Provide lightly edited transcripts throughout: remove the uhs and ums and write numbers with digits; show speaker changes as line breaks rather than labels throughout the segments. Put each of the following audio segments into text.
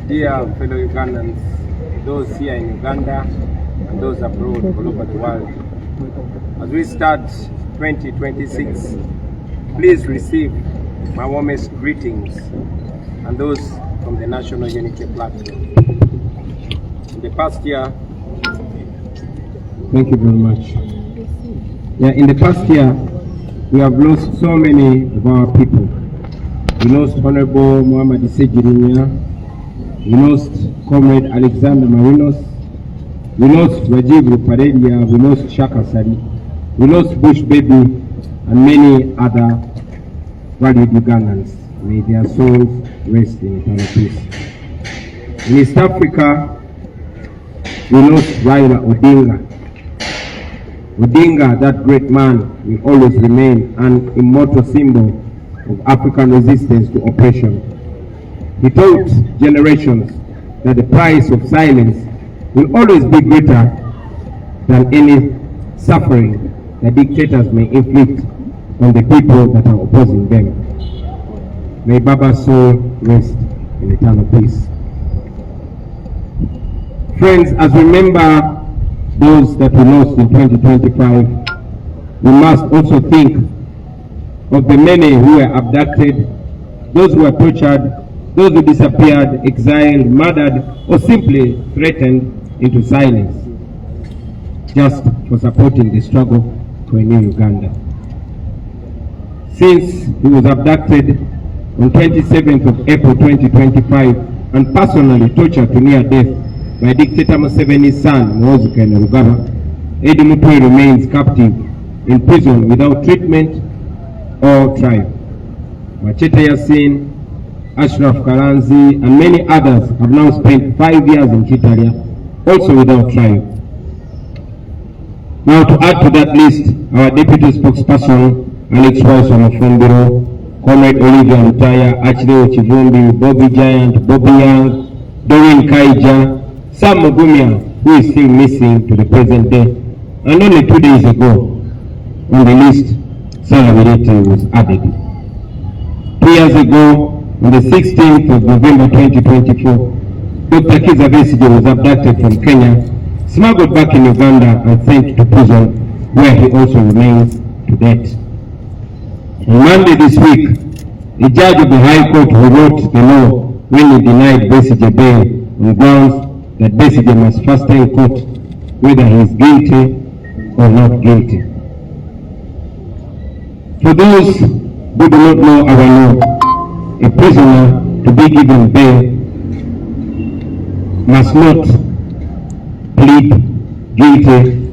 Dear fellow Ugandans, those here in Uganda and those abroad all over the world, as we start 2026, please receive my warmest greetings and those from the National Unity Platform. In the past year, thank you very much. In the past year, we have lost so many of our people. We lost Honorable Muhammad Isegirinya, we lost Comrade Alexander Marinos, we lost Rajiv Ruparelia, we lost Shaka Sari, we lost Bush Baby, and many other valued Ugandans. May their souls rest in eternal peace. In East Africa, we lost Raila Odinga. Odinga, that great man, will always remain an immortal symbol of African resistance to oppression. He taught generations that the price of silence will always be greater than any suffering that dictators may inflict on the people that are opposing them. May Baba's soul rest in eternal peace. Friends, as we remember those that we lost in 2025, we must also think of the many who were abducted, those who were tortured, those who disappeared, exiled, murdered, or simply threatened into silence, just for supporting the struggle for a new Uganda. Since he was abducted on 27th of April 2025 and personally tortured to near death by dictator Museveni's son, Muhoozi Kainerugaba, Eddie Mutwe remains captive in prison without treatment or trial. Machete Yasin, Ashraf Kalanzi, and many others have now spent 5 years in Kitalia, also without trial. Now, to add to that list, our deputy spokesperson, Alex Wise Omofumbiro, Comrade Olivia Lutaya, Achille Chivumbi, Bobi Giant, Bobi Young, Doreen Kaija, Sam Mugumia, who is still missing to the present day, and only 2 days ago, on the list, Salamirete was added. 2 years ago, on the 16th of November 2024, Dr. Kizza Besigye was abducted from Kenya, smuggled back in Uganda, and sent to prison, where he also remains to date. On Monday this week, the judge of the High Court who wrote the law when he denied Besigye bail on grounds that Besigye must first tell court whether he is guilty or not guilty. For those who do not know our law, a prisoner to be given bail must not plead guilty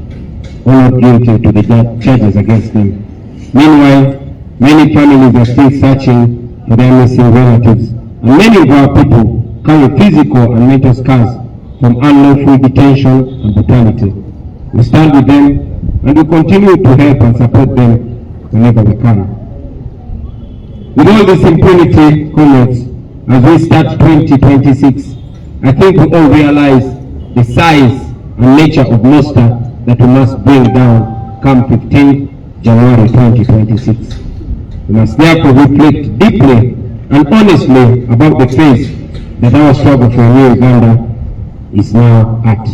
or not guilty to the charges against them. Meanwhile, many families are still searching for their missing relatives, and many of our people carry physical and mental scars from unlawful detention and brutality. We stand with them and we continue to help and support them whenever we can. With all this impunity, comrades, as we start 2026, I think we all realize the size and nature of monster that we must bring down come 15th January 2026. We must therefore reflect deeply and honestly about the phase that our struggle for a new Uganda is now at.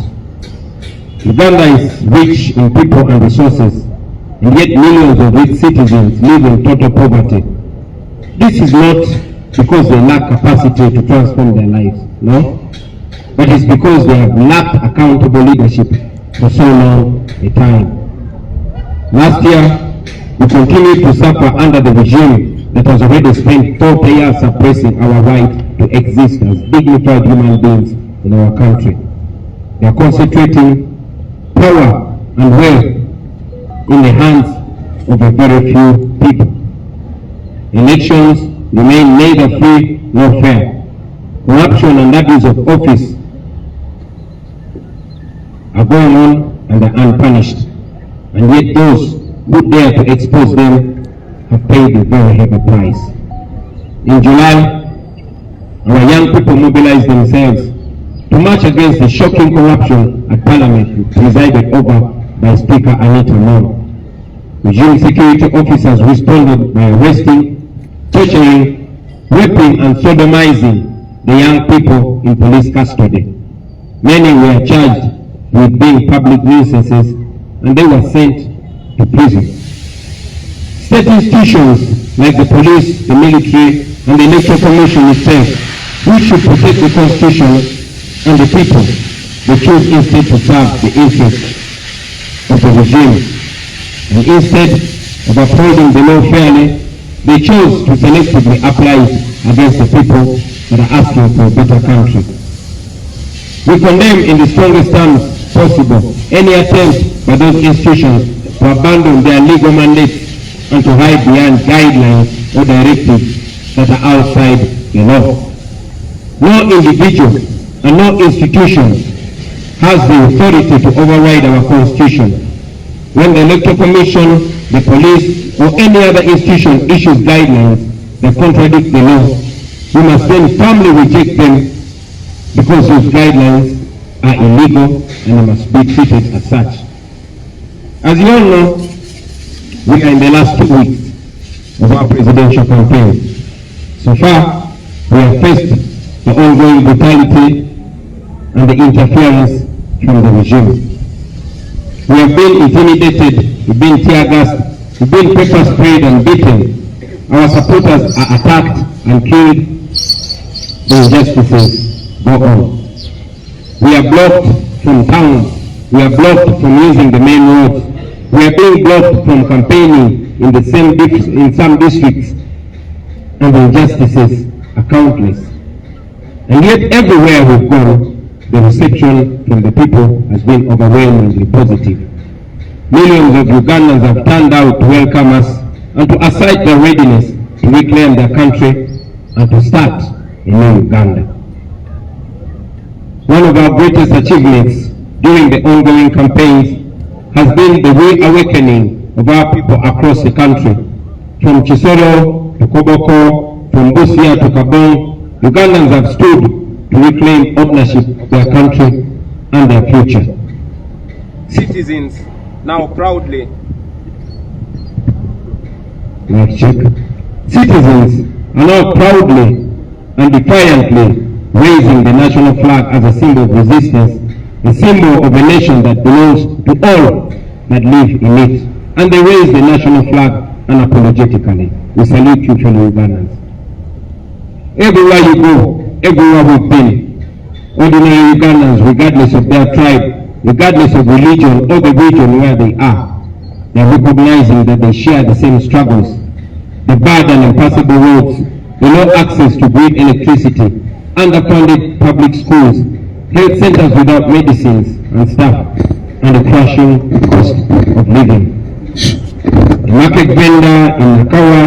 Uganda is rich in people and resources, and yet millions of its citizens live in total poverty. This is not because they lack capacity to transform their lives, no, but it's because they have lacked accountable leadership for so long a time. Last year, we continued to suffer under the regime that has already spent 40 years suppressing our right to exist as dignified human beings in our country. They are concentrating power and wealth in the hands of a very few people. Elections remain neither free nor fair. Corruption and abuse of office are going on and are unpunished. And yet those who dare to expose them have paid a very heavy price. In July, our young people mobilized themselves to march against the shocking corruption at Parliament presided over by Speaker Anita Moore. Regime security officers responded by arresting, torturing, raping and sodomizing the young people in police custody. Many were charged with being public nuisances and they were sent to prison. State institutions like the police, the military, and the electoral commission itself, which should protect the constitution and the people, they choose instead to serve the interests of the regime. And instead of upholding the law fairly, they chose to selectively apply it against the people that are asking for a better country. We condemn in the strongest terms possible any attempt by those institutions to abandon their legal mandates and to hide behind guidelines or directives that are outside the law. No individual and no institution has the authority to override our constitution. When the electoral commission, the police, or any other institution issues guidelines that contradict the law, we must then firmly reject them because those guidelines are illegal and they must be treated as such. As you all know, we are in the last 2 weeks of our presidential campaign. So far, we have faced the ongoing brutality and the interference from the regime. We have been intimidated, we've been tear gassed, we've been pepper sprayed and beaten. Our supporters are attacked and killed. The injustices go on. We are blocked from towns. We are blocked from using the main roads. We are being blocked from campaigning in some districts. And the injustices are countless. And yet everywhere we've gone, the reception from the people has been overwhelmingly positive. Millions of Ugandans have turned out to welcome us and to assert their readiness to reclaim their country and to start a new Uganda. One of our greatest achievements during the ongoing campaigns has been the reawakening of our people across the country. From Chisoro to Koboko, from Busia to Kabong, Ugandans have stood to reclaim ownership of their country and their future.
Citizens now proudly
Citizens are now proudly and defiantly raising the national flag as a symbol of resistance, a symbol of a nation that belongs to all that live in it. And they raise the national flag unapologetically. We salute you, fellow Ugandans. Everywhere you go, everywhere we've been, ordinary Ugandans, regardless of their tribe, regardless of religion or the region where they are recognizing that they share the same struggles. The bad and impassable roads, the low access to grid electricity, underfunded public schools, health centers without medicines and staff, and the crushing cost of living. A market vendor in Nakawa,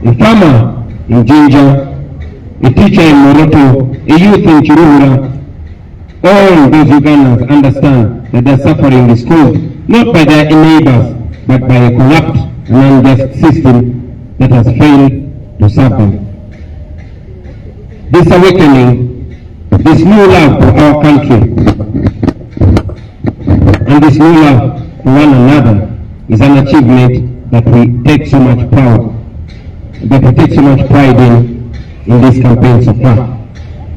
a farmer in Jinja, a teacher in Moroto, a youth in Chiruhura, all those Ugandans understand that their suffering is caused not by their neighbors, but by a corrupt and unjust system that has failed to serve them. This awakening, this new love for our country, and this new love for one another is an achievement that we take so much pride in this campaign so far.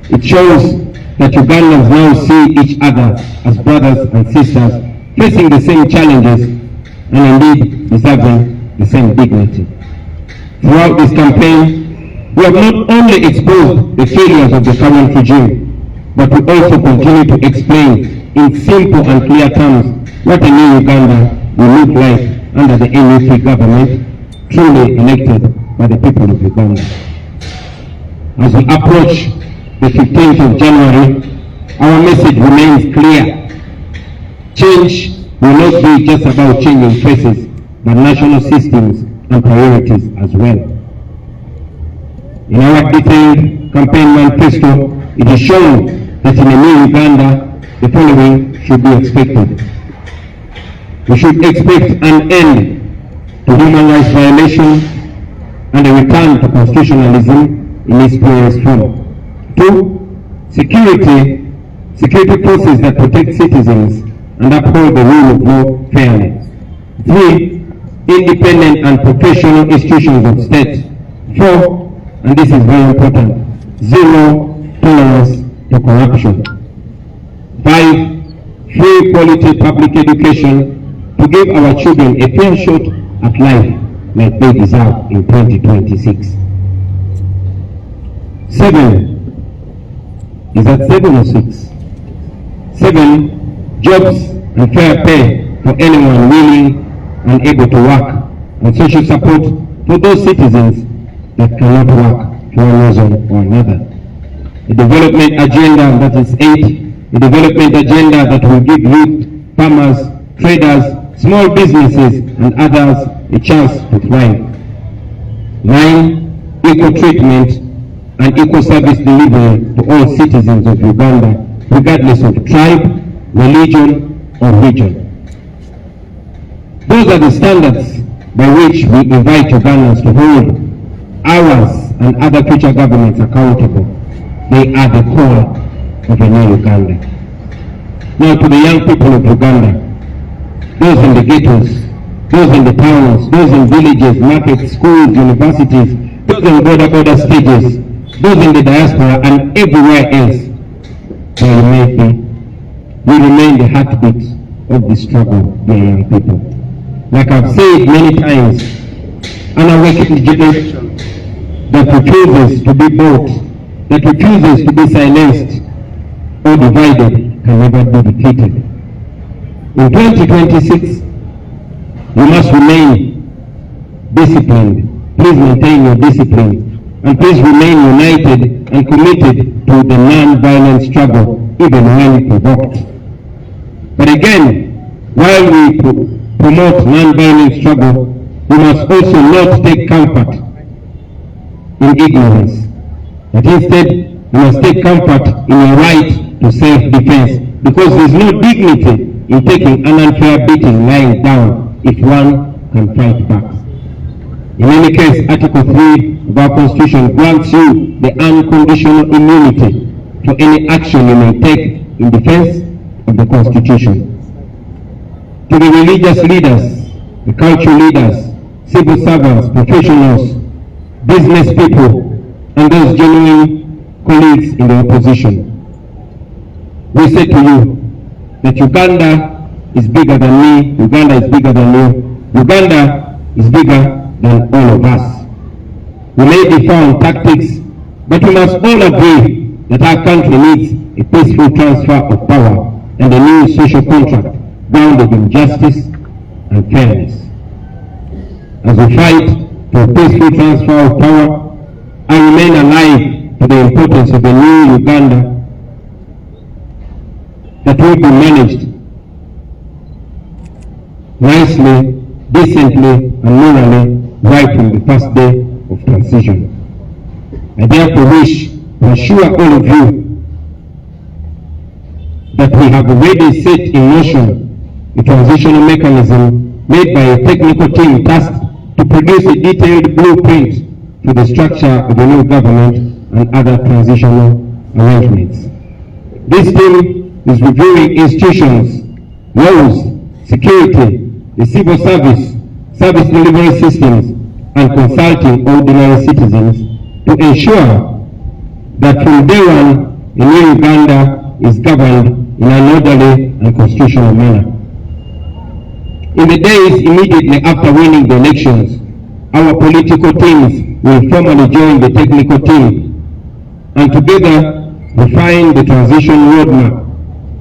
It shows that Ugandans now see each other as brothers and sisters facing the same challenges and indeed deserving the same dignity. Throughout this campaign, we have not only exposed the failures of the current regime, but we also continue to explain in simple and clear terms what a new Uganda will look like under the NUP government, truly elected by the people of Uganda. As we approach the 15th of January, our message remains clear. Change will not be just about changing faces, but national systems and priorities as well. In our detailed campaign manifesto, it is shown that in a new Uganda, the following should be expected. We should expect an end to human rights violations and a return to constitutionalism in its purest form. 2. Security forces that protect citizens and uphold the rule of law fairly. 3. Independent and professional institutions of state. 4. And this is very important, zero tolerance to corruption. 5. Free quality public education to give our children a fair shot at life like they deserve in 2026. 7. Is that 7 or 6? 7. Jobs and fair pay for anyone willing and able to work, and social support for those citizens that cannot work for one reason or another. A development agenda, that is 8. A development agenda that will give youth, farmers, traders, small businesses and others a chance to thrive. 9. Equal treatment and equal service delivery to all citizens of Uganda, regardless of tribe, religion, or region. Those are the standards by which we invite Ugandans to hold ours and other future governments accountable. They are the core of a new Uganda. Now to the young people of Uganda, those in the ghettos, those in the towns, those in villages, markets, schools, universities, those in border stages, those in the diaspora and everywhere else, we remain the heartbeat of the struggle, dear young people. Like I've said many times, an awakened generation that refuses to be bought, that refuses to be silenced or divided, can never be defeated. In 2026, we must remain disciplined. Please maintain your discipline. And please remain united and committed to the non-violent struggle, even when provoked. But again, while we promote non-violent struggle, we must also not take comfort in ignorance. But instead, we must take comfort in a right to self-defense, because there is no dignity in taking an unfair beating lying down if one can fight back. In any case, Article 3 of our Constitution grants you the unconditional immunity for any action you may take in defense of the Constitution. To the religious leaders, the cultural leaders, civil servants, professionals, business people, and those genuine colleagues in the opposition, we say to you that Uganda is bigger than me, Uganda is bigger than you, Uganda is bigger than all of us. We may differ on tactics, but we must all agree that our country needs a peaceful transfer of power and a new social contract grounded in justice and fairness. As we fight for a peaceful transfer of power, I remain alive to the importance of a new Uganda that will be managed nicely, decently, and morally right from the first day of transition. I therefore wish to assure all of you that we have already set in motion a transitional mechanism made by a technical team tasked to produce a detailed blueprint for the structure of a new government and other transitional arrangements. This team is reviewing institutions, laws, security, the civil service, service delivery systems, and consulting ordinary citizens to ensure that from day one, a new Uganda is governed in an orderly and constitutional manner. In the days immediately after winning the elections, our political teams will formally join the technical team and together refine the transition roadmap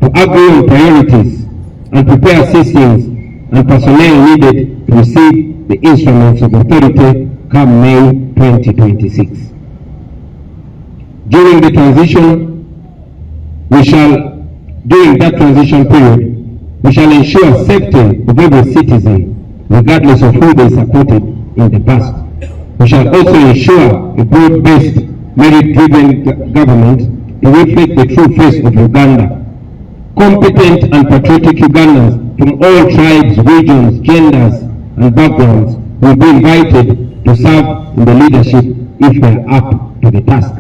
to agree on priorities and prepare systems and personnel needed to receive the instruments of authority come May 2026. During the transition, during that transition period, we shall ensure safety of every citizen, regardless of who they supported in the past. We shall also ensure a broad-based, merit-driven government to reflect the true face of Uganda. Competent and patriotic Ugandans from all tribes, regions, genders, and backgrounds will be invited to serve in the leadership if they are up to the task.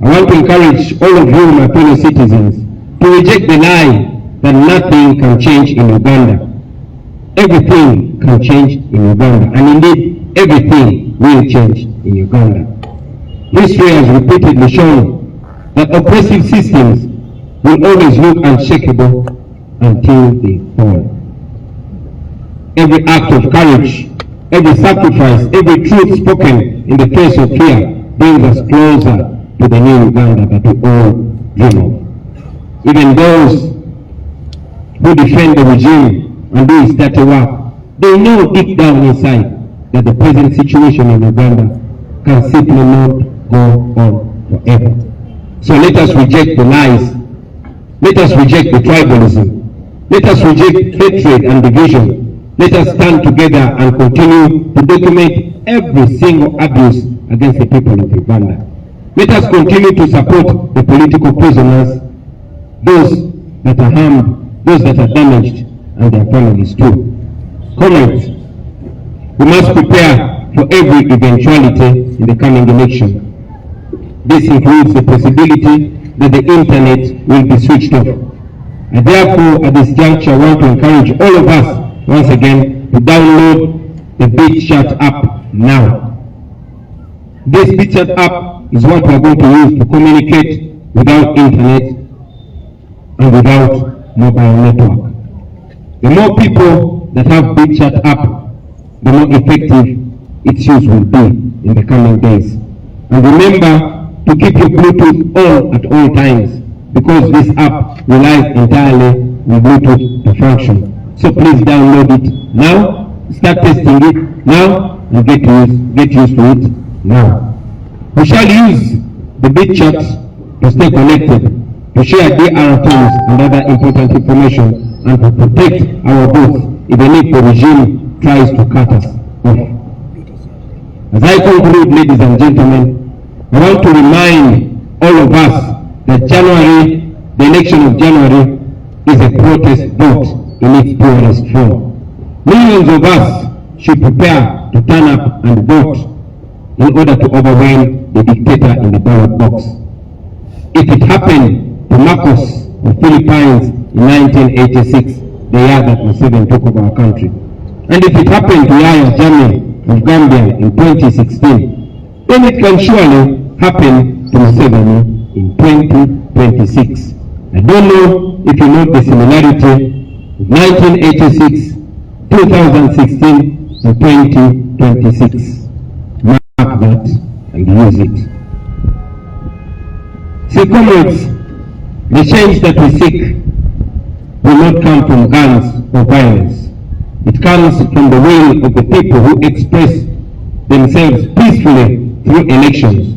I want to encourage all of you, my fellow citizens, to reject the lie that nothing can change in Uganda. Everything can change in Uganda, and indeed, everything will change in Uganda. History has repeatedly shown that oppressive systems will always look unshakable until they fall. Every act of courage, every sacrifice, every truth spoken in the face of fear brings us closer to the new Uganda that we all dream of. Even those who defend the regime and do its dirty work, they know deep down inside that the present situation in Uganda can simply not go on forever. So let us reject the lies. Let us reject the tribalism. Let us reject hatred and division. Let us stand together and continue to document every single abuse against the people of Uganda. Let us continue to support the political prisoners, those that are harmed, those that are damaged, and their families too. Comrades, we must prepare for every eventuality in the coming election. This includes the possibility that the internet will be switched off. I therefore, at this juncture, want to encourage all of us, once again, to download the BitChat app now. This BitChat app is what we are going to use to communicate without internet and without mobile network. The more people that have BitChat app, the more effective its use will be in the coming days. And remember to keep your Bluetooth on at all times, because this app relies entirely on Bluetooth to function. So please download it now, start testing it now, and get used to it now. We shall use the BitChat to stay connected, to share DR tools and other important information, and to protect our booth even if the regime tries to cut us off. As I conclude, ladies and gentlemen, I want to remind all of us that January, the election of January, is a protest vote in its purest form. Millions of us should prepare to turn up and vote in order to overwhelm the dictator in the ballot box. If it happened to Marcos of Philippines in 1986, the year that Museveni took over our country, and if it happened to Yahya Jammeh of Gambia in 2016, then it can surely happen to Museveni in 2026. I don't know if you know the similarity of 1986, 2016, and 2026. Mark that and use it. See, comrades, the change that we seek will not come from guns or violence. It comes from the will of the people who express themselves peacefully through elections.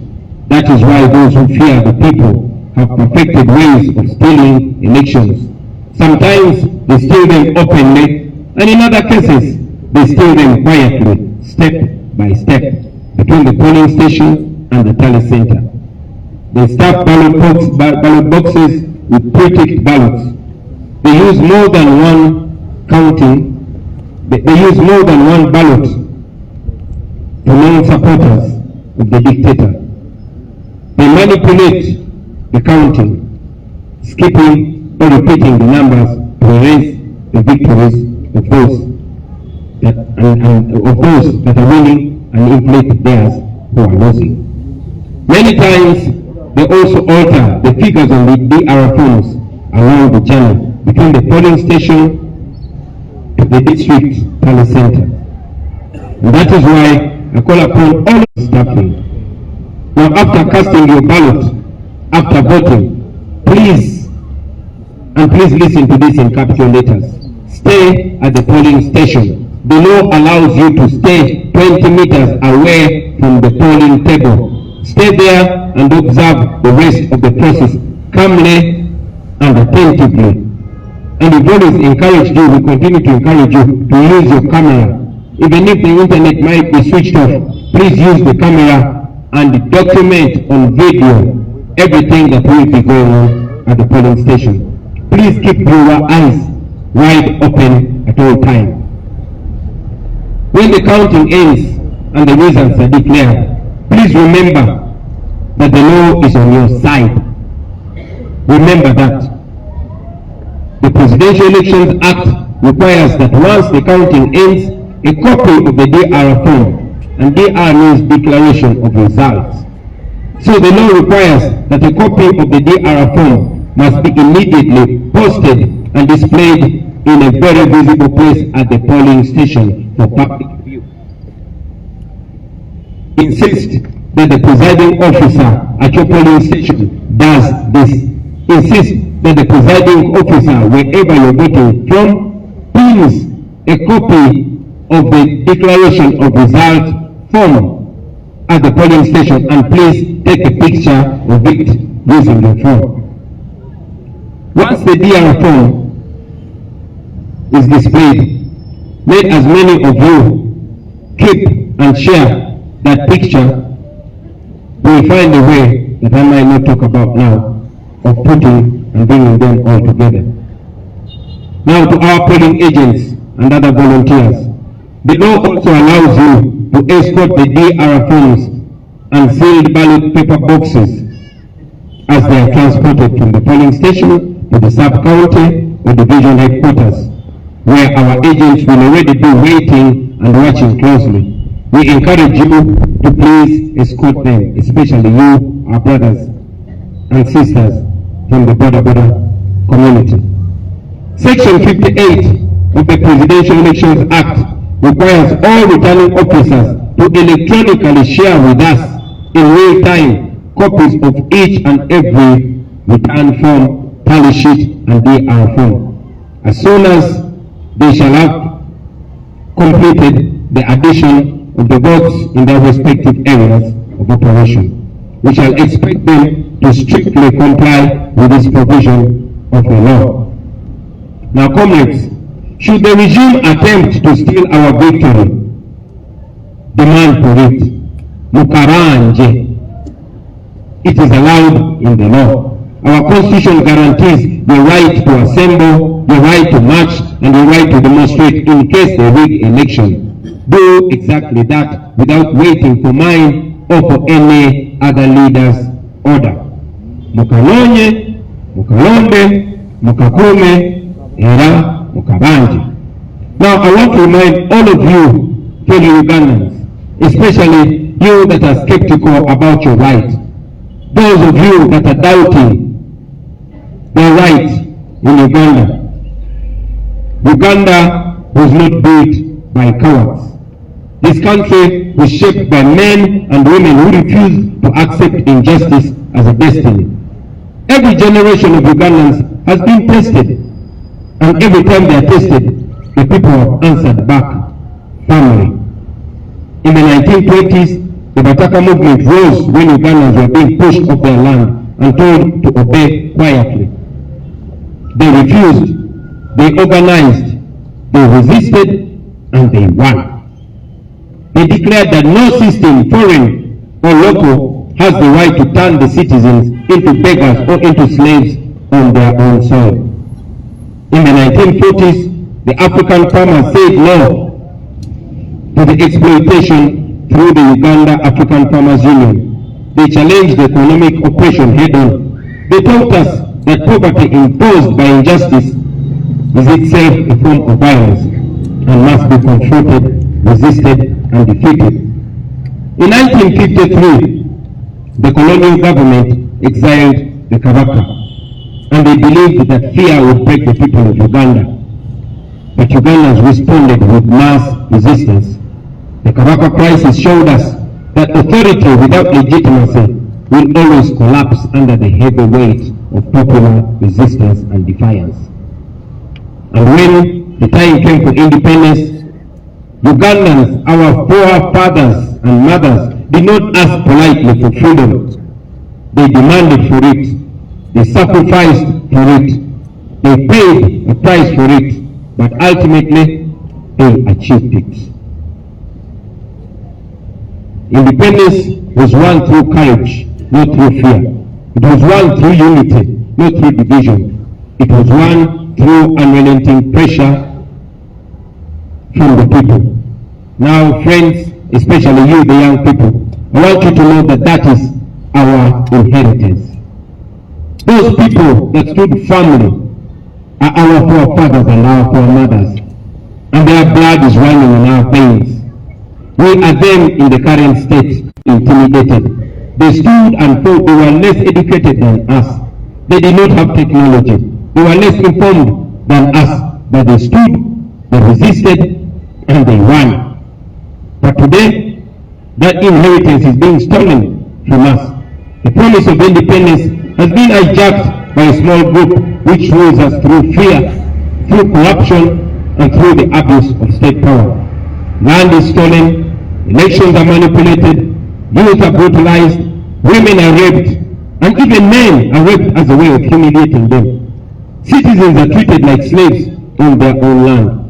That is why those who fear the people have perfected ways of stealing elections. Sometimes they steal them openly, and in other cases, they steal them quietly, step by step, between the polling station and the tally center. They stuff ballot boxes with pre-ticked ballots. They use more than one counting. They use more than one ballot to non-supporters of the dictator. They manipulate the counting, skipping or repeating the numbers to erase the victories of those that are winning and inflate theirs who are losing. Many times they also alter the figures on the DR phones along the journey between the polling station to the district tally center. And that is why I call upon all staffing. Now, after casting your ballot, after voting, please listen to this in capital letters. Stay at the polling station. The law allows you to stay 20 meters away from the polling table. Stay there and observe the rest of the process calmly and attentively. And we've always encouraged you, we continue to encourage you to use your camera. Even if the internet might be switched off, please use the camera and document on video everything that will be going on at the polling station. Please keep your eyes wide open at all times. When the counting ends and the results are declared, please remember that the law is on your side. Remember that. The Presidential Elections Act requires that once the counting ends, a copy of the DR form and DR means declaration of results So the law requires that a copy of the DR form must be immediately posted and displayed in a very visible place at the polling station for public view. Insist that the presiding officer at your polling station does this. Insist that the presiding officer, wherever you're voting from, pins a copy of the declaration of result form at the polling station, and please take a picture of it using your phone. Once the DR form is displayed, let as many of you keep and share that picture. We find a way that I might not talk about now of putting and bringing them all together. Now to our polling agents and other volunteers, the law also allows you to escort the DR forms and sealed ballot paper boxes as they are transported from the polling station to the sub-county or division headquarters, where our agents will already be waiting and watching closely. We encourage you to please escort them, especially you, our brothers and sisters from the border community. Section 58 of the Presidential Elections Act requires all returning officers to electronically share with us in real time copies of each and every return form, tally sheet, and DR form, as soon as they shall have completed the addition of the votes in their respective areas of operation. We shall expect them to strictly comply with this provision of the law. Now, comrades, should the regime attempt to steal our victory, demand for it. Mukaranje. It is allowed in the law. Our constitution guarantees the right to assemble, the right to march, and the right to demonstrate in case they rig election. Do exactly that without waiting for mine or for any other leader's order. Mukalonye, mukalombe, mukakume, era, mukabanje. Now I want to remind all of you, fellow Ugandans, especially you that are skeptical about your right, those of you that are doubting their right in Uganda. Uganda was not built by cowards. This country was shaped by men and women who refused to accept injustice as a destiny. Every generation of Ugandans has been tested, and every time they are tested, the people have answered back, family. In the 1920s, the Bataka movement rose when Ugandans were being pushed off their land and told to obey quietly. They refused, they organized, they resisted, and they won. They declared that no system, foreign or local, has the right to turn the citizens into beggars or into slaves on their own soil. In the 1940s, the African farmers said no to the exploitation through the Uganda African Farmers Union. They challenged the economic oppression head-on. They taught us that poverty imposed by injustice is itself a form of violence and must be confronted, resisted, and defeated. In 1953, the colonial government exiled the Kabaka, and they believed that fear would break the people of Uganda. But Ugandans responded with mass resistance. The Kabaka crisis showed us that authority without legitimacy will always collapse under the heavy weight of popular resistance and defiance. And when the time came for independence, Ugandans, our forefathers and mothers, did not ask politely for freedom. They demanded for it. They sacrificed for it. They paid a price for it. But ultimately, they achieved it. Independence was won through courage, not through fear. It was won through unity, not through division. It was won through unrelenting pressure from the people. Now, friends, especially you, the young people, I want you to know that that is our inheritance. Those people that stood firmly are our forefathers and our foremothers, and their blood is running in our veins. We are them in the current state, intimidated. They stood and thought they were less educated than us. They did not have technology. They were less informed than us. But they stood, they resisted, and they won. But today, that inheritance is being stolen from us. The promise of independence has been hijacked by a small group which rules us through fear, through corruption, and through the abuse of state power. Land is stolen, elections are manipulated, youth are brutalized, women are raped, and even men are raped as a way of humiliating them. Citizens are treated like slaves in their own land.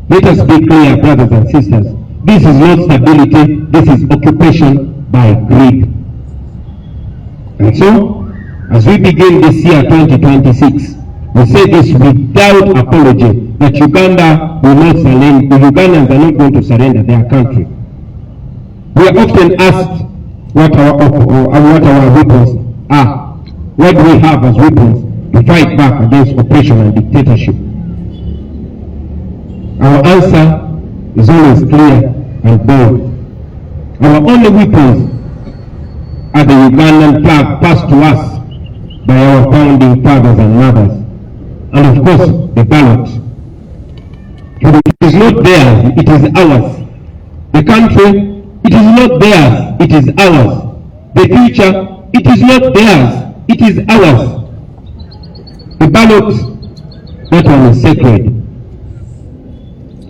Let us be clear, brothers and sisters. This is not stability, this is occupation by greed. And so, as we begin this year 2026, we say this without apology, that Uganda will not surrender, the Ugandans are not going to surrender their country. We are often asked what our weapons are. What do we have as weapons to fight back against oppression and dictatorship? Our answer is always clear and bold. Our only weapons are the Ugandan flag passed to us by our founding fathers and mothers, and of course the ballot. It is not theirs, it is ours. The country, it is not theirs, it is ours. The future, it is not theirs, it is ours. The ballot, that one is sacred.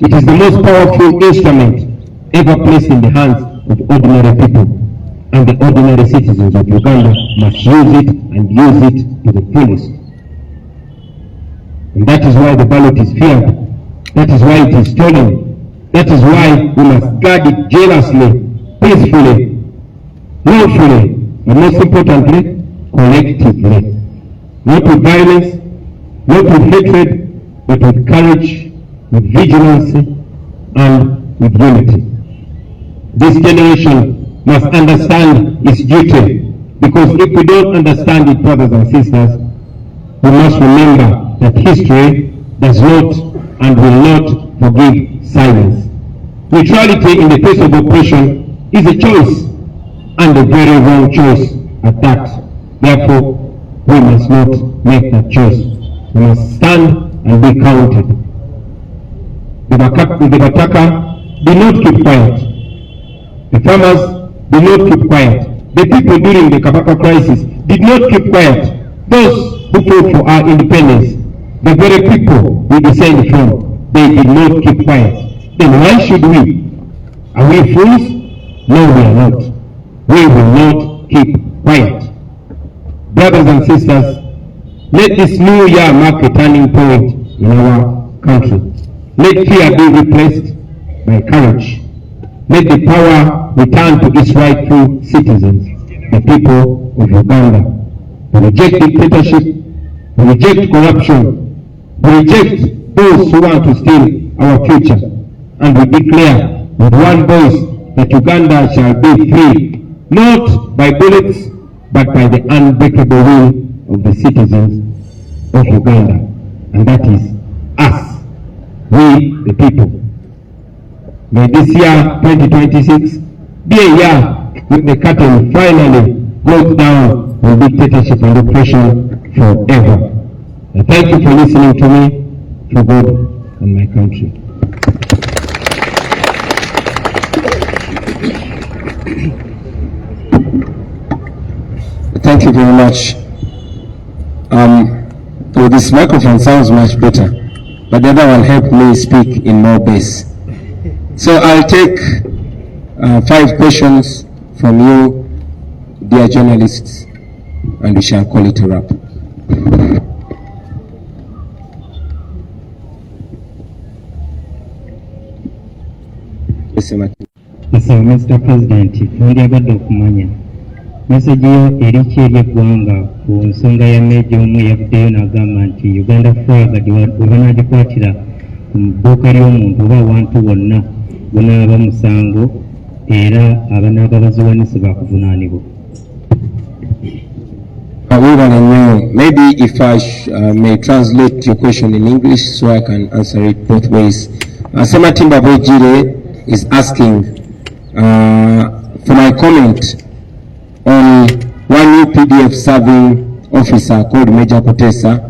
It is the most powerful instrument ever placed in the hands of ordinary people, and the ordinary citizens of Uganda must use it and use it to the fullest. And that is why the ballot is feared. That is why it is stolen. That is why we must guard it jealously, peacefully, lawfully, and most importantly, collectively. Not with violence, not with hatred, but with courage, with vigilance, and with unity. This generation must understand its duty, because if we don't understand it, brothers and sisters, we must remember that history does not and will not forgive silence. Neutrality in the face of oppression is a choice, and a very wrong choice at that. Therefore, we must not make that choice. We must stand and be counted. The Bataka did not keep quiet. The farmers did not keep quiet. The people during the Kabaka crisis did not keep quiet. Those who fought for our independence, the very people we descend from, they did not keep quiet. Then why should we? Are we fools? No, we are not. We will not keep quiet. Brothers and sisters, let this new year mark a turning point in our country. Let fear be replaced by courage. Let the power return to its rightful citizens, the people of Uganda. We reject dictatorship, we reject corruption, we reject those who want to steal our future, and we declare with one voice that Uganda shall be free, not by bullets, but by the unbreakable will of the citizens of Uganda, and that is us, we the people. May this year, 2026, be a year with the curtain finally goes down on dictatorship and oppression forever. I thank you for listening to me, for God and my country.
Thank you very much. Well, this microphone sounds much better, but the other one helped me speak in more bass. So I'll take 5 questions from you, dear journalists, and we shall call it a wrap.
Mr. President, twandyagadde okumanya message yo eriki eri eggwanga ku nsonga ya meeja omu yavuddeyo n'agamba nti Uganda flag bwe banaagikwatira ku dduuka ly'omuntu oba awantu wonna gunaaba musango era abanaaba baziwanise bakuvunaanibwa.
Maybe if I may translate your question in English so I can answer it both ways. Sematimba Bojire is asking for my comment on one UPDF serving officer called Major Kuteesa,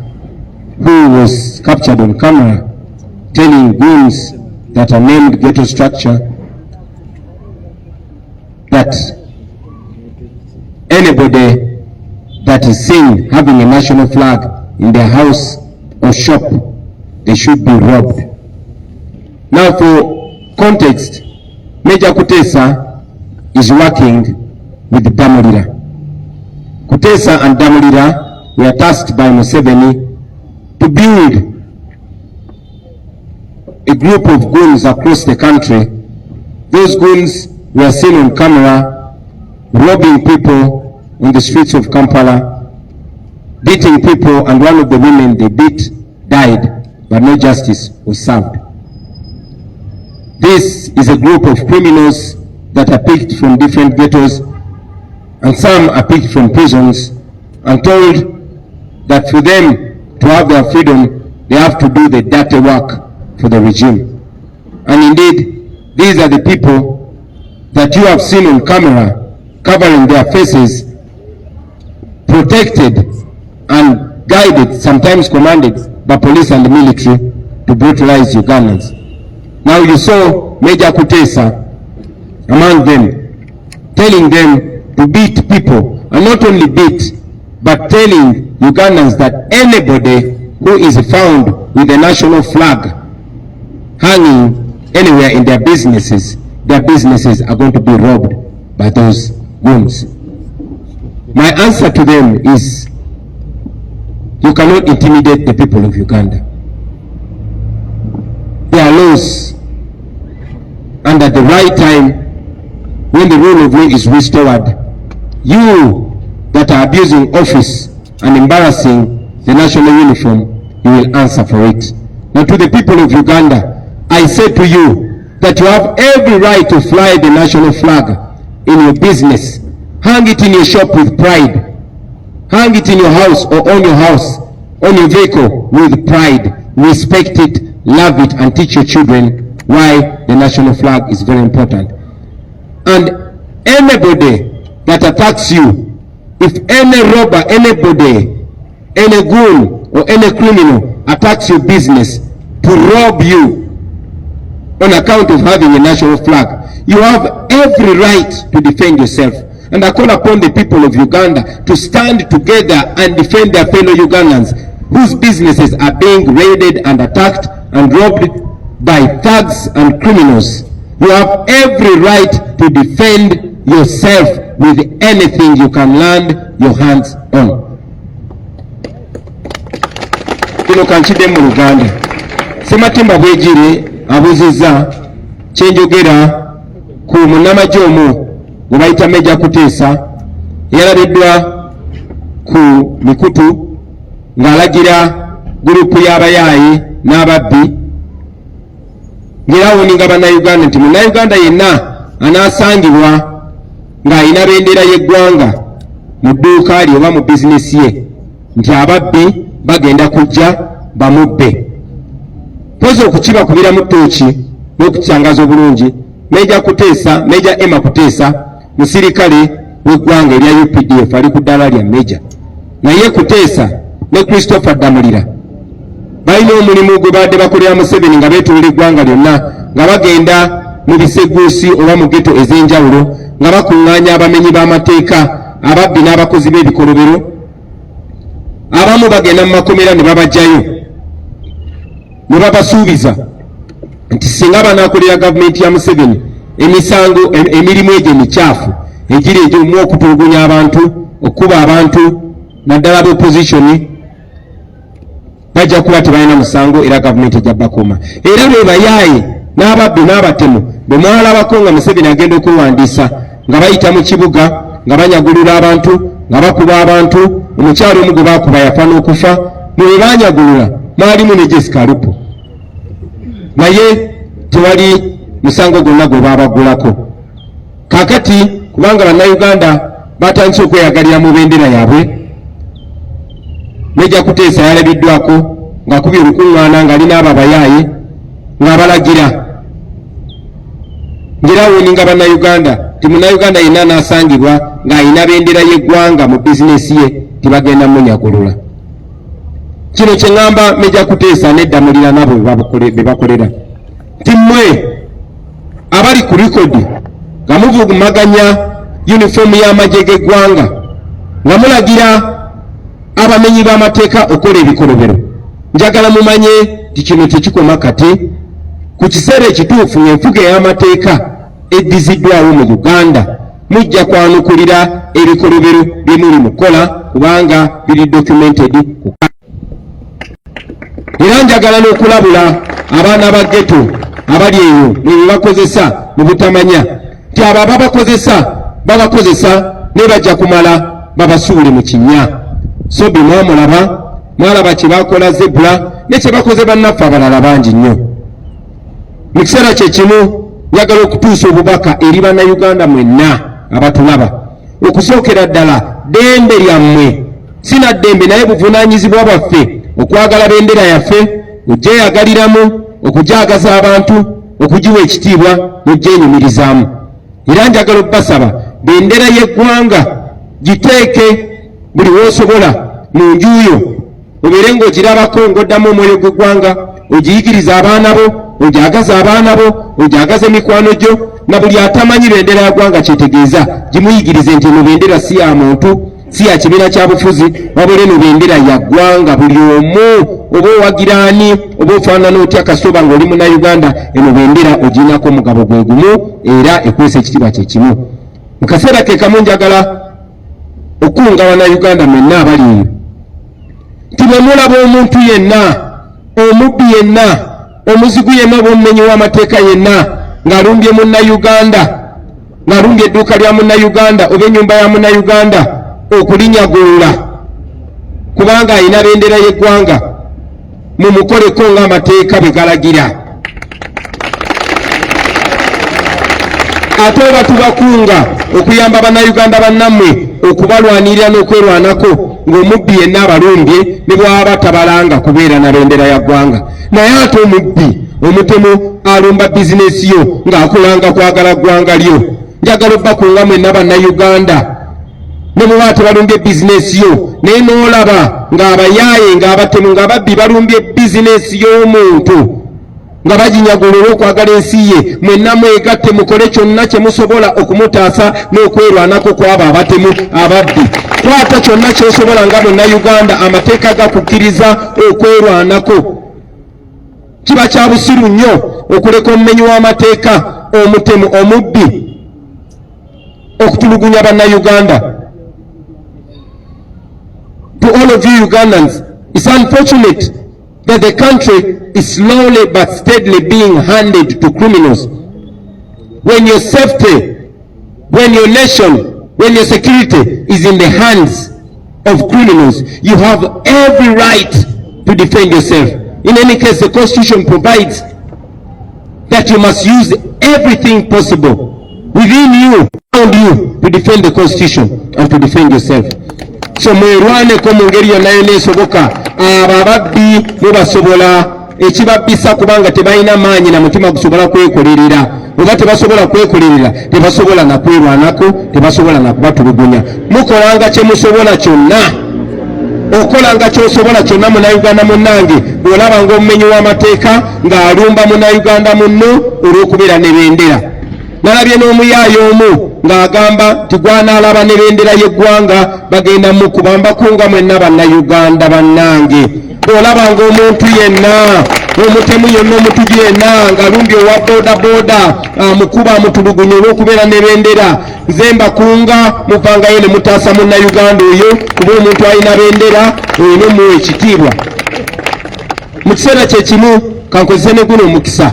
who was captured on camera telling goons that are named ghetto structure that anybody that is seen having a national flag in their house or shop, they should be robbed. Now, for context, Major Kuteesa is working with Damulira. Kuteesa and Damulira were tasked by Museveni to build a group of goons across the country. Those goons were seen on camera robbing people on the streets of Kampala, beating people, and one of the women they beat died, but no justice was served. This is a group of criminals that are picked from different ghettos, and some are picked from prisons and told that for them to have their freedom, they have to do the dirty work for the regime. And indeed, these are the people that you have seen on camera covering their faces, protected and guided, sometimes commanded by police and the military to brutalize Ugandans. Now you saw Major Kuteesa among them, telling them to beat people, and not only beat, but telling Ugandans that anybody who is found with a national flag hanging anywhere in their businesses are going to be robbed by those goons. My answer to them is, you cannot intimidate the people of Uganda. There are laws, and at the right time, when the rule of law is restored, you that are abusing office and embarrassing the national uniform, you will answer for it. Now, to the people of Uganda, I say to you that you have every right to fly the national flag in your business. Hang it in your shop with pride. Hang it in your house or on your house, on your vehicle with pride. Respect it, love it, and teach your children why the national flag is very important. And anybody that attacks you, if any robber, anybody, any goon or any criminal attacks your business to rob you on account of having a national flag, you have every right to defend yourself. And I call upon the people of Uganda to stand together and defend their fellow Ugandans whose businesses are being raided and attacked and robbed by thugs and criminals. You have every right to defend yourself with anything you can land your hands on. Kino kanchide mu Uganda. Sematimba bwejire abuziza kyenjogera ku munnamajomo gwe bayita Major Kuteesa yalabiddwa ku mikutu ng'alagira gurupu y'abayaayi n'ababbi ng'erawuninga bannayuganda nti munnayuganda yenna anaasangibwa ng'alina bendera y'eggwanga mu dduuka lye oba mu bizinesi ye nti ababbi bagenda kujja bamubbe. Pozi okukibakubira mu ttooki n'okukyangaza obulungi, Major Kuteesa, Major Emma Kuteesa, musirikale w'eggwanga erya UPDF ali ku ddaala lya Major. Naye Kuteesa ne Christopher Damulira balina omulimu gwe badde bakolera Museveni nga beetuulira eggwanga lyonna, nga bagenda mu biseguusi oba mu geto ez'enjawulo nga bakuŋŋaanya abamenyi b'amateeka, ababbi n'abakozi b'ebikolobero. Abamu bagenda mu makomera ne babajjayo ne babasuubiza nti singa banaakolera gavumenti ya Museveni emisango emirimu egyo emikyafu egiri egy'omu okutulugunya abantu, okuba abantu naddala b'opposition, bajja kuba tebalina musango era gavumenti ejja bakuuma. Era be bayaaye n'ababbi n'abatemu bwe mwalabako nga Museveni agenda okwewandiisa nga bayita mu kibuga nga banyagulula abantu, nga bakuba abantu. Omukyalo omu gwe baakuba yafa n'okufa. Mu bwe banyagulula mwalimu ne Jessica Lupo, naye tewali musango gwonna gwe baabagulako. Kaakati kubanga bannayuganda batandise okweyagalira mu bendera yaabwe, Major Kuteesa yalabiddwako ng'akubye olukuŋŋaana ng'alina abo abayaaye ng'abalagira ngira woninga bannayuganda ti munnayuganda yenna n'asangibwa ng'ayina bendera y'eggwanga mu bizinesi ye tibagenda munyagulula. Kino kye ŋŋamba Meja Kuteesa n'eddamulira nabo be bakolera ti mmwe abali ku likodi nga muvugumaganya yunifoomu y'amagye g'eggwanga nga mulagira abamenyi b'amateeka okukola ebikolobero, njagala mumanye ti kino tekikoma kati. Ku kiseera ekituufu ng'enfuga ey'amateeka eddiziddwawo mu Uganda mujja kwanukulira ebikolobero bye muli mukola kubanga biri documented. Era njagala n'okulabula abaana ba ghetto abali eyo bwe bakozesa mu butamanya ti abo babakozesa ne bajja kumala babasuule mu kinnya. So bwe mwalaba kye bakola Zebra ne kye bakoze bannaffe abalala bangi nnyo. Mu kiseera kye kimu njagala okutuusa obubaka eri bannayuganda mwenna abatulaba. Okusookera ddala ddembe lyammwe si na ddembe naye buvunaanyizibwa bwaffe okwagala bendera yaffe, ogyeyagaliramu, okugyagaza abantu, okugiwa ekitiibwa n'ogyenyumirizaamu. Era njagala okubasaba bendera y'eggwanga giteeke buli w'osobola mu njuyo, obeere ng'ogirabako ng'oddamu omwoyo gw'eggwanga, ogiyigiriza abaana bo, ogyagaza abaana bo, ogyagaza emikwano gyo, na buli atamanyi bendera ya ggwanga kyetegeeza gimuyigirize nti eno bendera si ya muntu, si ya kibiina kya bufuzi, wabula eno bendera ya ggwanga buli omu. Oba owagiraani oba ofaanana otya kasoba ng'oli munnayuganda, eno bendera ogirinako omugabo gwe gumu era ekwesa ekitiibwa kye kimu. Mu kaseera ke kamu njagala okunga bannayuganda mwenna abali eyo nti bwe mulaba omuntu yenna, omubbi yenna, omuzigu yenna oba omumenyi w'amateeka yenna ng'alumbye munnayuganda, ng'alumbye edduuka lya munnayuganda oba ennyumba ya munnayuganda, okulinyagulula kubanga ayina bendera y'eggwanga, mumukoleko ng'amateeka bwe galagira. Ate oba tubakunga okuyamba bannayuganda bannammwe okubalwanirira n'okwerwanako ng'omubbi yenna abalumbye ne bw'aba tabalanga kubeera na bendera ya ggwanga. Naye ate omubbi omutemu alumba bizinesi yo ng'akolanga kwagala ggwanga lyo. Njagala obbakunga mwenna bannayuganda ne bw'aba tebalumbye bizinesi yo naye n'olaba ng'abayaaye ng'abatemu ng'ababbi balumbye bizinesi y'omuntu nga baginyagula olw'okwagala ensi ye, mwenna mwegatte mukole kyonna kye musobola okumutaasa n'okwerwanako kw'abo abatemu ababbi. Kwata kyonna ky'osobola nga munnayuganda, amateeka gakukkiriza okwerwanako. Kiba kya busiru nnyo okuleka omumenyi w'amateeka, omutemu, omubbi okutulugunya bannayuganda. To all of you Ugandans, it's unfortunate that the country is slowly but steadily being handed to criminals. When your safety, when your nation, when your security is in the hands of criminals, you have every right to defend yourself. In any case, the Constitution provides that you must use everything possible within you, around you, to defend the Constitution and to defend yourself. So mwerwaneko mu ngeri yonna eneesoboka. Abo ababbi mubasobola, ekibabbisa kubanga tebalina maanyi na mutima gusobola kwekolerera. Oba tebasobola kwekolerera, tebasobola na kwerwanako, tebasobola na kubatulugunya. Mukolanga kye musobola kyonna, okolanga ky'osobola kyonna munnayuganda munnange. Bw'olaba ng'omumenyi w'amateeka ng'alumba munnayuganda munno olw'okubeera ne bendera. Nalabye n'omuyaaye omu ng'agamba nti gwanaalaba ne bendera y'eggwanga bagenda mukuba. Mbakunga mwenna bannayuganda bannange, bw'olaba ng'omuntu yenna, omutemu yenna, omutugi yenna ng'alumbye owa boodabooda amukuba amutulugunya olw'okubeera ne bendera, nze mbakunga muvangayo ne mutaasa munnayuganda oyo, kuba omuntu alina bendera olina omuwa ekitiibwa. Mu kiseera kye kimu kankozese ne guno omukisa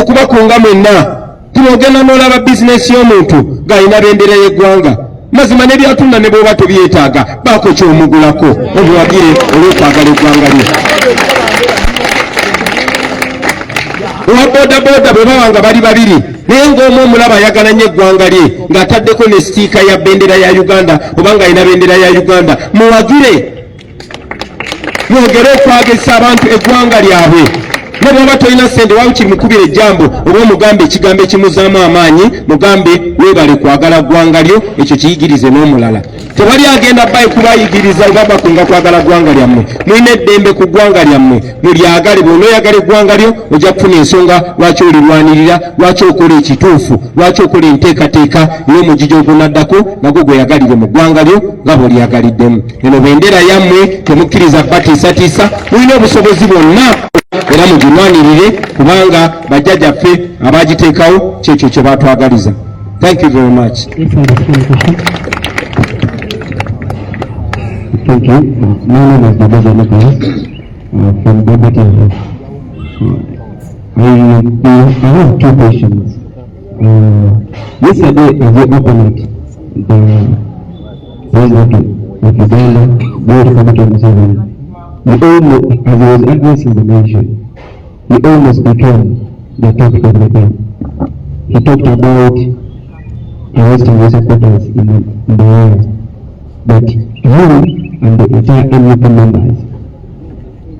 okubakunga mwenna. Timogenda n'olaba bizinesi y'omuntu ng'alina bendera y'eggwanga, mazima n'ebyatunda ne bw'oba tobyetaaga, baako ky'omugulako obuwagire olw'okwagala eggwanga lye. Owa boodabooda bwe baba nga bali babiri naye ng'omu omulaba ayagala nnyo eggwanga lye ng'ataddeko ne sitiika ya bendera ya Uganda oba ng'alina bendera ya Uganda, muwagire mwogere okwagisa abantu eggwanga lyabwe. nga bwaba tolina ssente wabukiri mukubira ejambo oba omugambe ekigambo ekimuzaamu amaanyi mugambe weebale kwagala ggwanga lyo, ekyo kiyigirize n'omulala. Tewali agenda bayi kubayigiriza oba bakunga kwagala ggwanga lyammwe. Mulina eddembe ku ggwanga lyammwe, mulyagale. Bw'onoyagala eggwanga lyo ojja kufuna ensonga lwaki olirwanirira, lwaki okola ekituufu, lwaki okola enteekateeka ey'omugigi ogunaddako nagwo gweyagalire mu ggwanga lyo nga bw'olyagaliddemu. Eno bendera yammwe temukkiriza batiisatiisa, mulina obusobozi bwonna era mugirwanirire kubanga bajjajjaffe abagiteekawo kyekyo kye batwagaliza. Thank you very much.
Thank you. My name is Bobi from Bendera. I have two questions. Yesterday, as we opened the president of Uganda, Bobi as he was addressing the nation, he almost became the topic of the day. He talked about arresting your supporters in the area. But you and the entire NUP members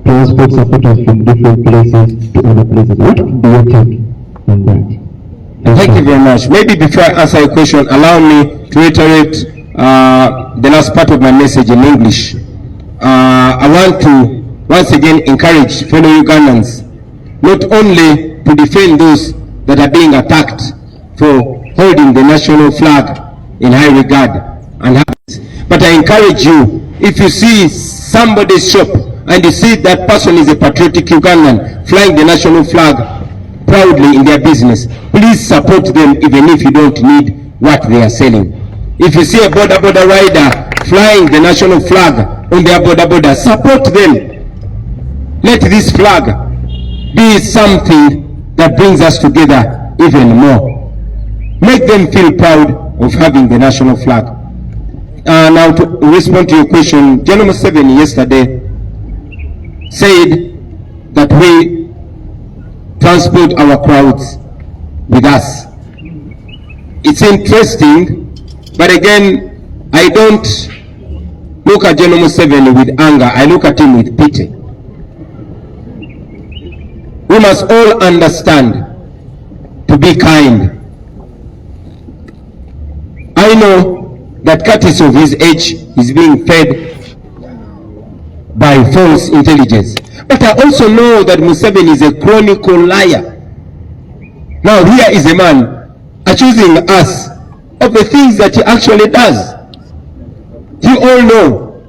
transport supporters from different places to other places. What would be your take on that?
Thank you very much. Maybe before I answer your question, allow me to reiterate the last part of my message in English. I want to once again encourage fellow Ugandans not only to defend those that are being attacked for holding the national flag in high regard and happiness, but I encourage you, if you see somebody's shop and you see that person is a patriotic Ugandan flying the national flag proudly in their business, please support them even if you don't need what they are selling. If you see a border rider flying the national flag on their border, support them. Let this flag be something that brings us together even more. Make them feel proud of having the national flag. Now to respond to your question, General Museveni yesterday said that we transport our crowds with us. It's interesting, but again, I don't look at General Museveni with anger, I look at him with pity. We must all understand to be kind. I know that courtesy of his age is being fed by false intelligence. But I also know that Museveni is a chronicle liar. Now here is a man accusing us of the things that he actually does. You all know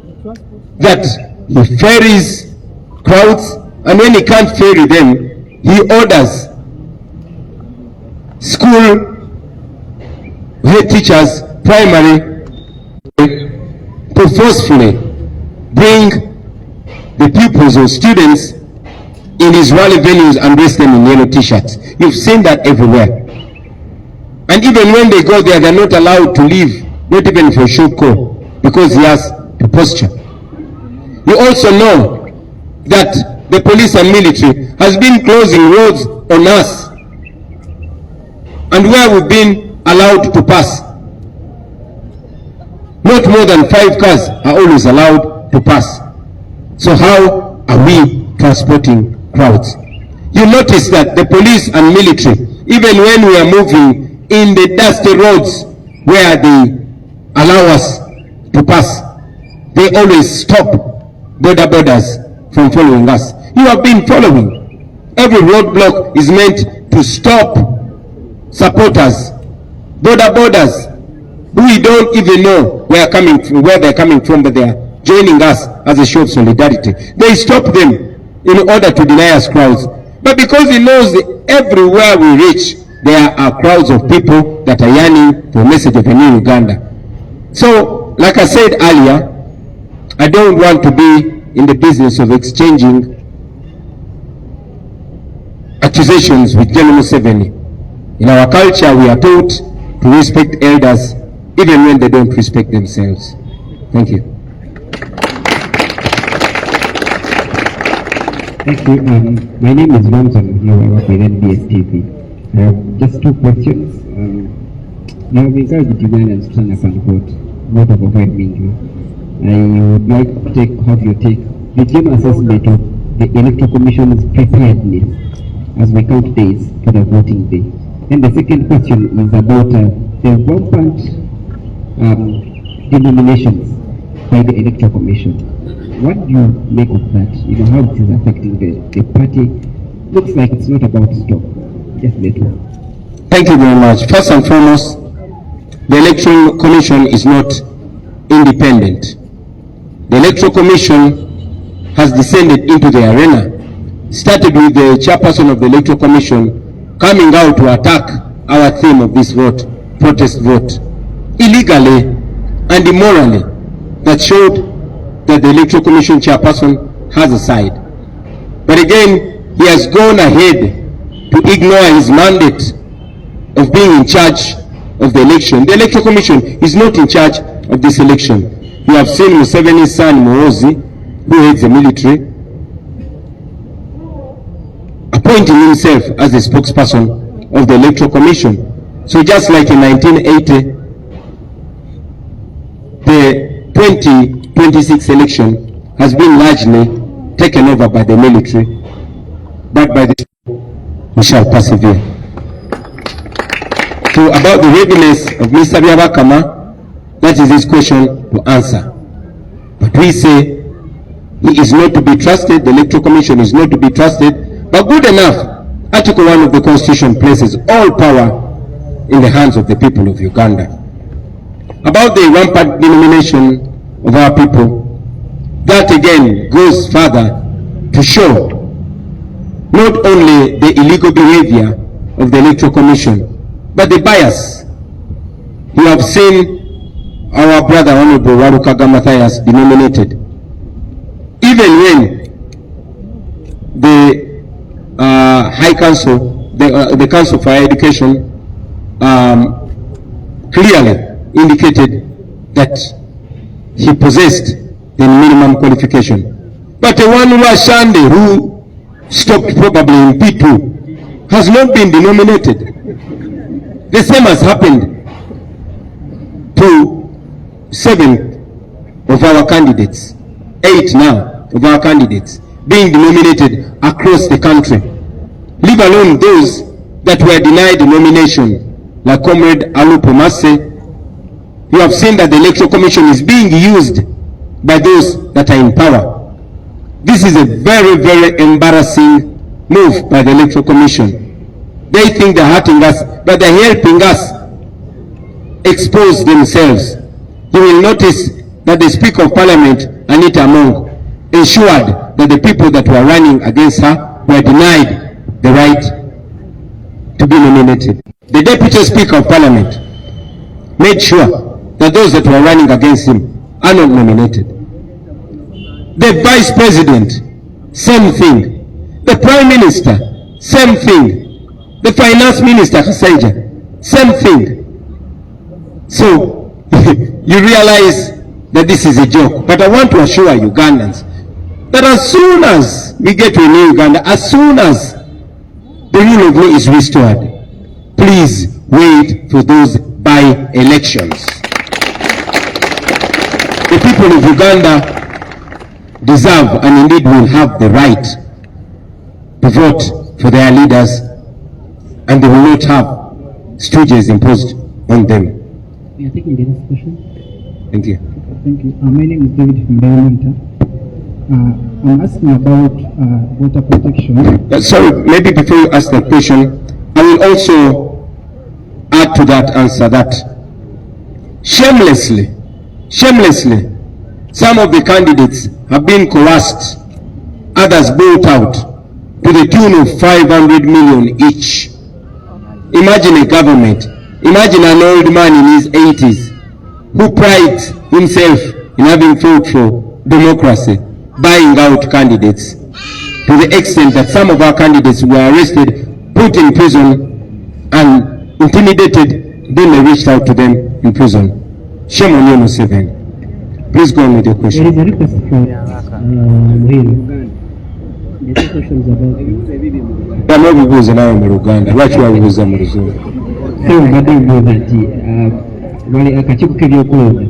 that he ferries crowds, and when he can't ferry them, he orders school head teachers, primary, to forcefully bring the pupils or students in his rally venues and dress them in yellow t-shirts. You've seen that everywhere. And even when they go there, they're not allowed to leave, not even for show call, because he has a posture. You also know that the police and military has been closing roads on us, and where we've been allowed to pass, not more than 5 cars are always allowed to pass. So how are we transporting crowds? You notice that the police and military, even when we are moving in the dusty roads where they allow us to pass, they always stop borders from following us. You have been following. Every roadblock is meant to stop supporters, borders, who we don't even know where they're coming from, but they are joining us as a show of solidarity. They stop them in order to deny us crowds. But because he knows that everywhere we reach, there are crowds of people that are yearning for a message of a new Uganda. So, like I said earlier, I don't want to be in the business of exchanging accusations with General Museveni. In our culture, we are taught to respect elders even when they don't respect themselves. Thank you.
Thank you. My name is Ramson. I work with NBS TV. I have just 2 questions. Now, we encourage Ugandans to stand up and vote of avoid injury. I would like to have your take. The general assessment of the Electoral Commission's preparedness as we count days for the voting day? And the second question is about the rampant denominations by the Electoral Commission. What do you make of that? You know, how it is affecting the party? Looks like it's not about stock. Just little.
Thank you very much. First and foremost, the Electoral Commission is not independent. The Electoral Commission has descended into the arena, started with the chairperson of the Electoral Commission coming out to attack our theme of this vote, protest vote, illegally and immorally. That showed that the Electoral Commission chairperson has a side. But again, he has gone ahead to ignore his mandate of being in charge of the election. The Electoral Commission is not in charge of this election. You have seen Museveni's son Muhoozi, who heads the military, appointing himself as the spokesperson of the Electoral Commission. So just like in 1980, the 2026 election has been largely taken over by the military, but by the we shall persevere. So about the readiness of Mr. Byabakama, that is his question to answer. But we say he is not to be trusted, the Electoral Commission is not to be trusted, but good enough, Article 1 of the Constitution places all power in the hands of the people of Uganda. About the rampant denomination of our people, that again goes further to show not only the illegal behavior of the Electoral Commission, but the bias. You have seen our brother Honorable Warukaga Matthias denominated. Even when the High Council, the Council for Higher Education clearly indicated that he possessed the minimum qualification. But the one Washande who stopped probably in P2 has not been denominated. The same has happened to 7 of our candidates, 8 now of our candidates being denominated across the country, leave alone those that were denied the nomination, like Comrade Alupo Masse. You have seen that the Electoral Commission is being used by those that are in power. This is a very, very embarrassing move by the Electoral Commission. They think they're hurting us, but they're helping us expose themselves. You will notice that the Speaker of Parliament, Anita Among, ensured that the people that were running against her were denied the right to be nominated. The Deputy Speaker of Parliament made sure that those that were running against him are not nominated. The Vice President, same thing. The Prime Minister, same thing. The Finance Minister, Kasaija, same thing. So, you realize that this is a joke. But I want to assure Ugandans that as soon as we get to a new Uganda, as soon as the rule of law is restored, please wait for those by-elections. The people of Uganda deserve and indeed will have the right to vote for their leaders, and they will not have stooges imposed on them.
We are taking the next question.
Thank you.
Thank you. My name is David from Diamond. I'm asking about water protection.
Sorry, maybe before you ask that question, I will also add to that answer that shamelessly, some of the candidates have been coerced, others bought out to the tune of 500 million each. Imagine a government, imagine an old man in his 80s who prides himself in having fought for democracy, buying out candidates to the extent that some of our candidates were arrested, put in prison, and intimidated, then they reached out to them in prison. Shame on you, Museveni. Please go on with your question.
There is a request from Muhiri. The two questions about
Bamubuuza nawe mu Luganda, lwaki wabuuza mu Luzungu?
mbadde mbuuza nti wali akakiiko k'ebyokulonda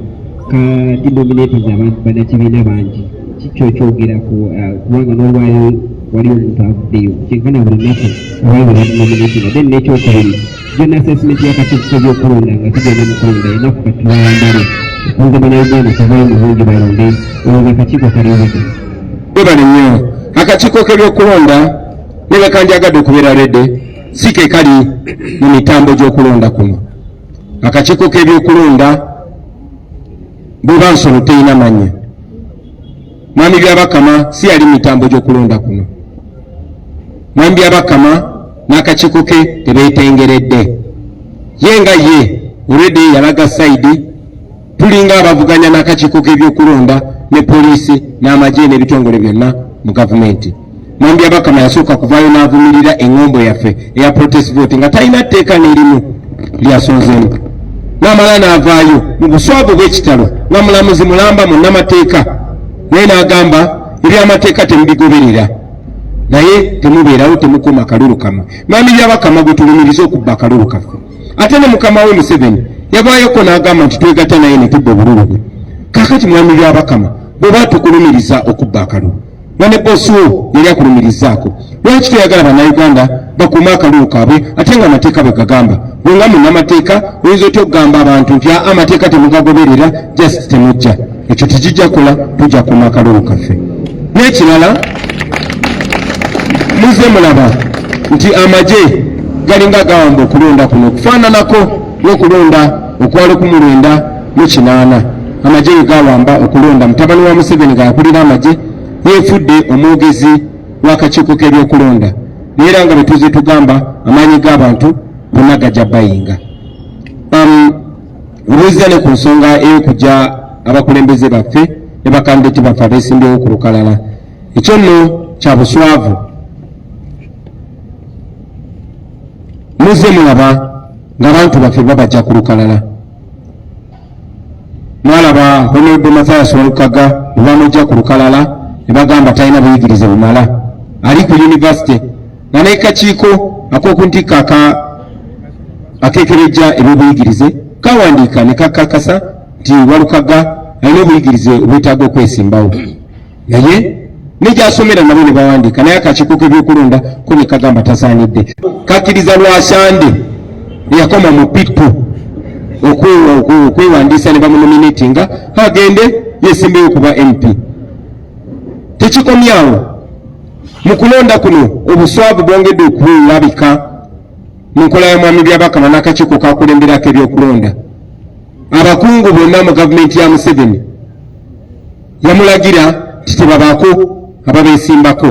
ka denominating abantu bannakibiina bangi kyokyogerako kubanga n'olwayo waliwo omuntu avuddeyo kyenkana buli naku abayiwulanominatina then nekyokubiri gyonna assessment y'akakiiko k'ebyokulonda nga tugenda mu kulonda enaku katuwayambale tukunze bannayuganda kuvayo mu bungi balonde olwo akakiiko kaliwedde
webale nnyo akakiiko k'ebyokulonda ne bekandyagadde okubeera redde si ke kali mu mitambo gy'okulonda kuno akakiiko k'ebyokulonda bweba nsolo teyina manya mwami byabakama si yali mitambo gy'okulonda kuno mwami byabakama n'akakiiko ke tebeetengeredde ye nga ye olwedde yalaga saidi tulinga abavuganya n'akakiiko k'ebyokulonda ne poliisi n'amagye n'ebitongole byonna mu gavumenti mwami byabakama yasooka kuvaayo n'avumirira eŋŋombo yaffe eya protest vote nga talina tteeka n'erimu lyasonzeemu n'amala n'avaayo mu buswavu bw'ekitalo nga mulamuzi mulamba mu nnamateeka naye n'agamba ebyamateeka temubigoberera naye temubeerawo temukuma akalulu kamwe mwami byabakama gwe tulumiriza okubba akalulu kaffe ate ne mukama we Museveni yavaayoko n'agamba nti twegatta naye ne tubba obululu bwe kaakati mwami byabakama bwe batukulumiriza okubba akalulu wane bosi wo yali akulumirizaako lwaki toyagala bannayuganda bakuuma akalulu kaabwe ate nga amateeka bwe gagamba bwenga munnamateeka oyinza otya okugamba abantu nti amateeka temugagoberera just temujja ekyo tekijja kukola tujja kuuma akalulu kaffe n'ekirala muze mulaba nti amagye galinga gawamba okulonda kuno okufaananako n'okulonda okwa 1998 amagye ge gawamba okulonda mutabani wa Museveni nga yakulira amagye yeefudde omwogezi w'akakiiko k'ebyokulonda naye era nga bwe tuze tugamba amaanyi g'abantu bonna gajja bayinga obuuziza ne ku nsonga ey'okujja abakulembeze baffe ne bakandideti baffe abeesimbyewo ku lukalala ekyo nno kya buswavu muze mulaba ng'abantu baffe babajja ku lukalala mwalaba honorable Mathias Walukaga bwe bamujja ku lukalala ne bagamba talina buyigirize bumala ali ku yunivasite nga n'ekakiiko ak'okuntikka akeekerejja ebyobuyigirize kawandiika ne kakakasa nti Walukaga alina obuyigirize obwetaaga okwesimbawo naye n'egyasomera nabo ne bawandiika naye akakiiko k'ebyokulonda ko ne kagamba tasaanidde kakkiriza Lwasande eyakoma mu pitu okwewandiisa ne bamunominatinga agende yeesimbeyo okuba MP tekikomyawo mu kulonda kuno obuswavu bwongedde okulabika mu nkola ya mwami byabakama n'akakiiko kakulemberako ebyokulonda abakungu bonna mu gavumenti ya Museveni yamulagira nti tebabaako ababeesimbako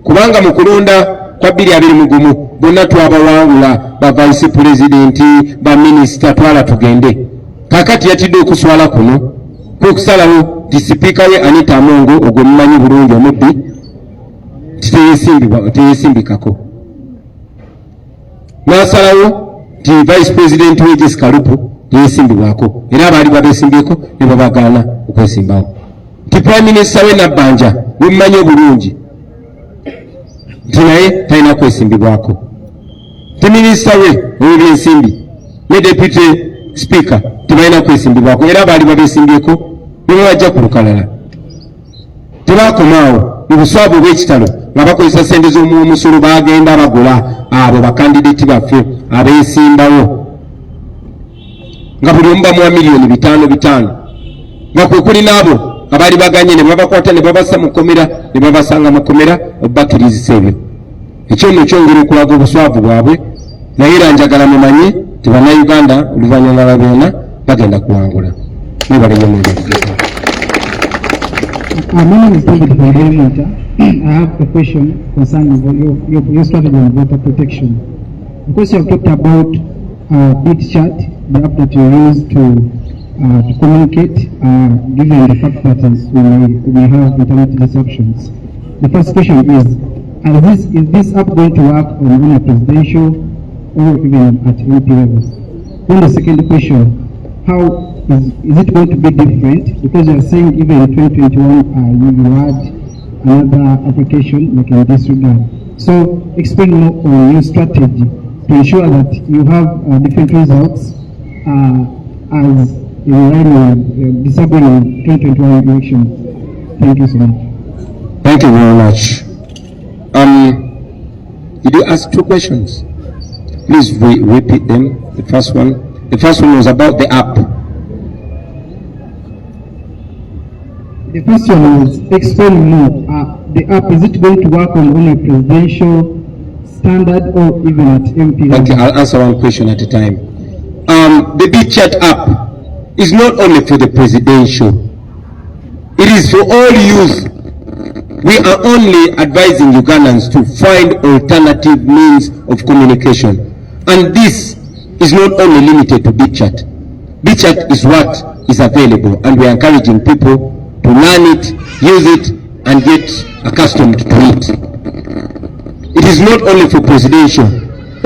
kubanga mu kulonda kwa 2021 bonna twabawangula ba vice president ba minisita twala tugende kakati yatidde okuswala kuno kwekusalawo nti sipiika we Anita Amongo ogwe mumanyi bulungi omubbi teyesimbikako n'asalawo nti vice president we Jessica Lupo teyesimbibwako era abaali babeesimbyeko ne babagaana okwesimbawo nti prime minister we Nabbanja we mumanyi obulungi nti naye talina kwesimbibwako nti minisita we ow'ebyensimbi ne deputy speaker tebalina kwesimbibwako era abaali babeesimbyeko ne babajja ku lukalala tebakomaawo mu buswavu bw'ekitalo nga bakozesa ssente z'omusolo bagenda bagula abo bakandideti baffe abeesimbawo nga buli omu bamuwa miliyoni 5 nga kwe kuli n'abo abaali baganye ne babakwata ne babassa mu kkomera ne babasanga mu kkomera obbakirizisa ebyo ekyo nno kyongera okulaga obuswavu bwabwe naye era njagala mumanye nti bannayuganda oluvannyuma lwa byonna bagenda kuwangula nebalenyemuaa
My name is David Bendera. I have a question concerning your strategy on voter protection. Because you have talked about bit chat, the app that you use to communicate, given the fact that we may have internet disruptions. The first question is this app going to work on a presidential or even at MP level? Then the second question, how is it going to be different? Because you are saying even in 2021 you had another application like in this regard. So explain more on your strategy to ensure that you have different results as in line with disabling 2021 elections. Thank you so much.
Thank you very much. Did you ask 2 questions? Please repeat them. The first one was about the app.
The first one was explain more. The app, is it going to work on only presidential standard or even at MP?
Okay, I'll answer one question at a time. The BitChat app is not only for the presidential. It is for all youth. We are only advising Ugandans to find alternative means of communication. And this is not only limited to BitChat. BitChat is what is available, and we are encouraging people to learn it, use it, and get accustomed to it. It is not only for presidential,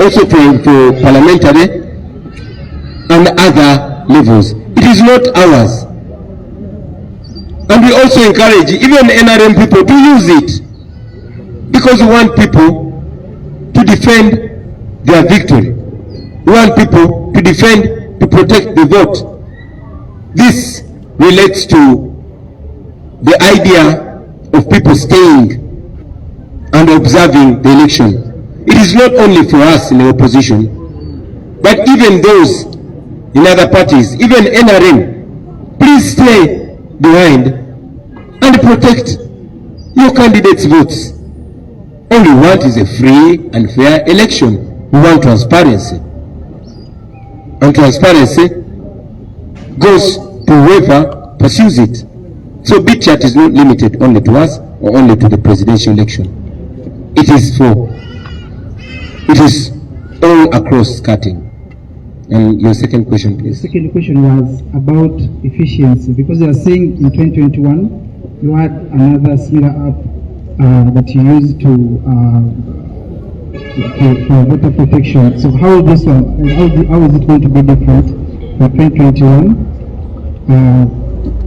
also for parliamentary and other levels. It is not ours. And we also encourage even NRM people to use it, because we want people to defend their victory. We want people to defend, to protect the vote. This relates to the idea of people staying and observing the election. It is not only for us in the opposition, but even those in other parties, even NRM. Please stay behind and protect your candidates' votes. All we want is a free and fair election. We want transparency. And transparency goes to whoever pursues it. So BitChat is not limited only to us or only to the presidential election. It is all across cutting. And your second question, please.
The second question was about efficiency, because you are saying in 2021 you had another similar app that you used for voter protection. So how is this one? How is it going to be different for 2021?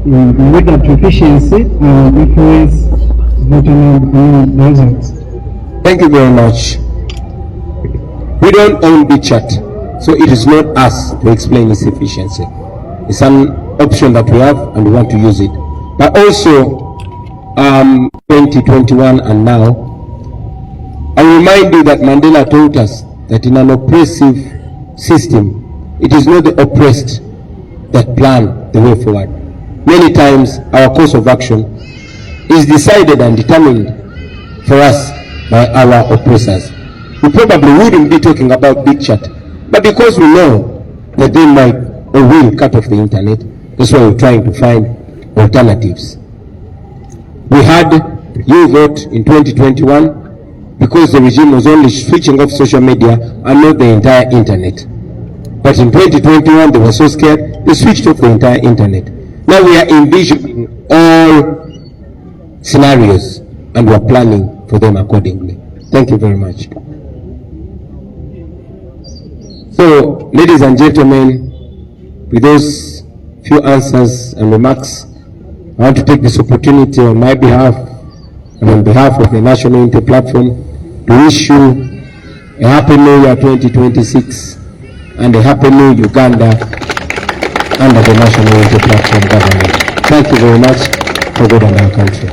In regard to efficiency and influence voting results.
Thank you very much. We don't own BitChat, so it is not us to explain its efficiency. It's an option that we have and we want to use it. But also, 2021 and now, I remind you that Mandela taught us that in an oppressive system, it is not the oppressed that plan the way forward. Many times, our course of action is decided and determined for us by our oppressors. We probably wouldn't be talking about BitChat, but because we know that they might or will cut off the internet, that's why we're trying to find alternatives. We had YouVote in 2021 because the regime was only switching off social media and not the entire internet. But in 2021, they were so scared, they switched off the entire internet. Now we are envisioning all scenarios and we are planning for them accordingly. Thank you very much. So, ladies and gentlemen, with those few answers and remarks, I want to take this opportunity on my behalf and on behalf of the National Unity Platform to wish you a Happy New Year 2026 and a Happy New Uganda under the National Unity Platform government. Thank you very much for good on our country.